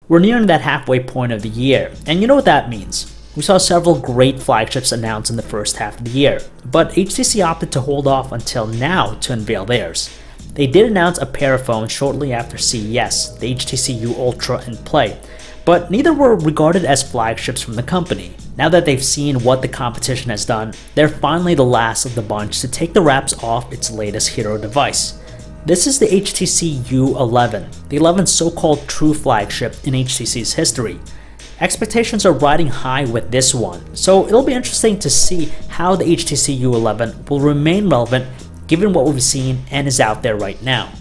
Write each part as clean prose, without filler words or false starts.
We're nearing that halfway point of the year, and you know what that means. We saw several great flagships announced in the first half of the year, but HTC opted to hold off until now to unveil theirs. They did announce a pair of phones shortly after CES, the HTC U11 and Play, but neither were regarded as flagships from the company. Now that they've seen what the competition has done, they're finally the last of the bunch to take the wraps off its latest hero device. This is the HTC U11, the 11th so-called true flagship in HTC's history. Expectations are riding high with this one, so it'll be interesting to see how the HTC U11 will remain relevant given what we've seen and is out there right now.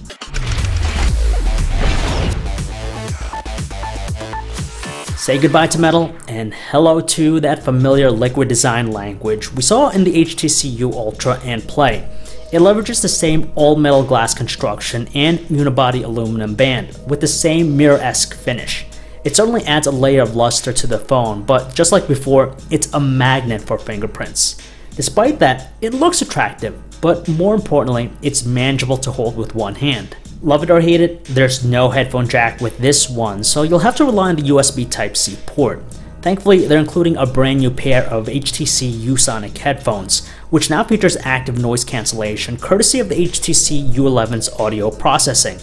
Say goodbye to metal and hello to that familiar liquid design language we saw in the HTC U11 and Play. It leverages the same all-metal glass construction and unibody aluminum band with the same mirror-esque finish. It certainly adds a layer of luster to the phone, but just like before, it's a magnet for fingerprints. Despite that, it looks attractive, but more importantly, it's manageable to hold with one hand. Love it or hate it, there's no headphone jack with this one, so you'll have to rely on the USB Type-C port. Thankfully, they're including a brand new pair of HTC U-Sonic headphones, which now features active noise cancellation courtesy of the HTC U11's audio processing.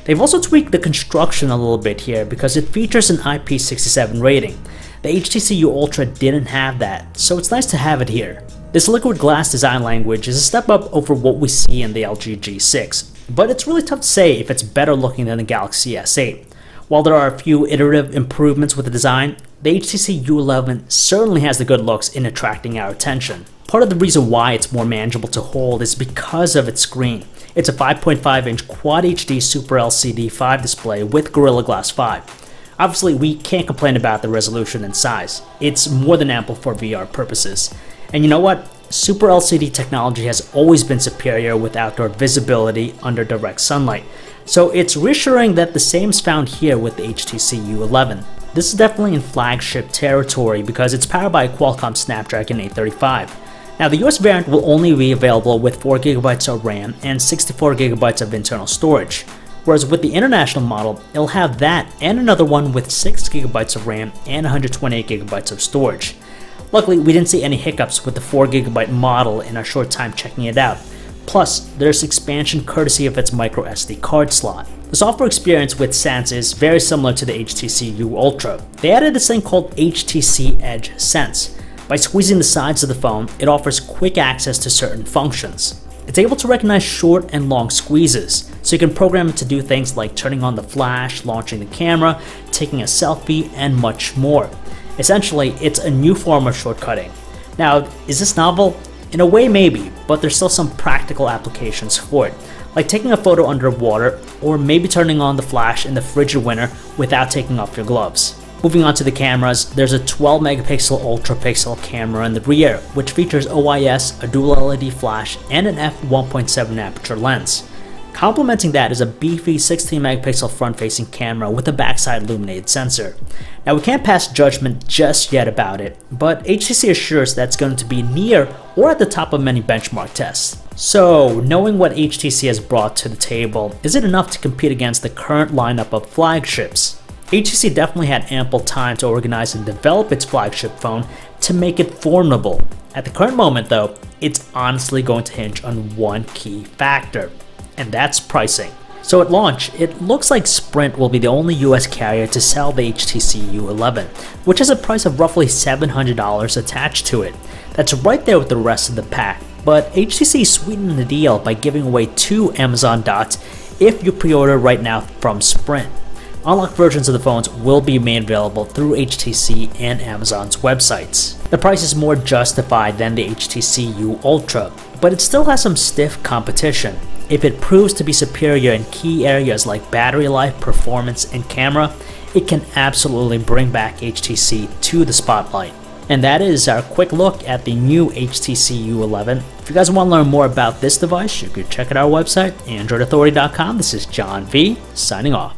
They've also tweaked the construction a little bit here because it features an IP67 rating. The HTC U11 didn't have that, so it's nice to have it here. This liquid glass design language is a step up over what we see in the LG G6, but it's really tough to say if it's better looking than the Galaxy S8. While there are a few iterative improvements with the design, the HTC U11 certainly has the good looks in attracting our attention. Part of the reason why it's more manageable to hold is because of its screen. It's a 5.5-inch Quad HD Super LCD 5 display with Gorilla Glass 5. Obviously, we can't complain about the resolution and size. It's more than ample for VR purposes. And you know what? Super LCD technology has always been superior with outdoor visibility under direct sunlight. So it's reassuring that the same is found here with the HTC U11. This is definitely in flagship territory because it's powered by a Qualcomm Snapdragon 835. Now the US variant will only be available with 4GB of RAM and 64GB of internal storage, whereas with the international model, it'll have that and another one with 6GB of RAM and 128GB of storage. Luckily, we didn't see any hiccups with the 4GB model in our short time checking it out. Plus, there's expansion courtesy of its microSD card slot. The software experience with Sense is very similar to the HTC U11. They added this thing called HTC Edge Sense. By squeezing the sides of the phone, it offers quick access to certain functions. It's able to recognize short and long squeezes, so you can program it to do things like turning on the flash, launching the camera, taking a selfie, and much more. Essentially, it's a new form of shortcutting. Now, is this novel? In a way, maybe, but there's still some practical applications for it, like taking a photo underwater, or maybe turning on the flash in the frigid winter without taking off your gloves. Moving on to the cameras, there's a 12-megapixel ultra-pixel camera in the rear, which features OIS, a dual LED flash, and an f1.7 aperture lens. Complementing that is a beefy 16-megapixel front-facing camera with a backside illuminated sensor. Now we can't pass judgment just yet about it, but HTC assures that's going to be near or at the top of many benchmark tests. So, knowing what HTC has brought to the table, is it enough to compete against the current lineup of flagships? HTC definitely had ample time to organize and develop its flagship phone to make it formidable. At the current moment though, it's honestly going to hinge on one key factor, and that's pricing. So at launch, it looks like Sprint will be the only US carrier to sell the HTC U11, which has a price of roughly $700 attached to it. That's right there with the rest of the pack, but HTC sweetened the deal by giving away 2 Amazon Dots if you pre-order right now from Sprint. Unlocked versions of the phones will be made available through HTC and Amazon's websites. The price is more justified than the HTC U11, but it still has some stiff competition. If it proves to be superior in key areas like battery life, performance, and camera, it can absolutely bring back HTC to the spotlight. And that is our quick look at the new HTC U11. If you guys want to learn more about this device, you could check out our website, androidauthority.com. This is John V, signing off.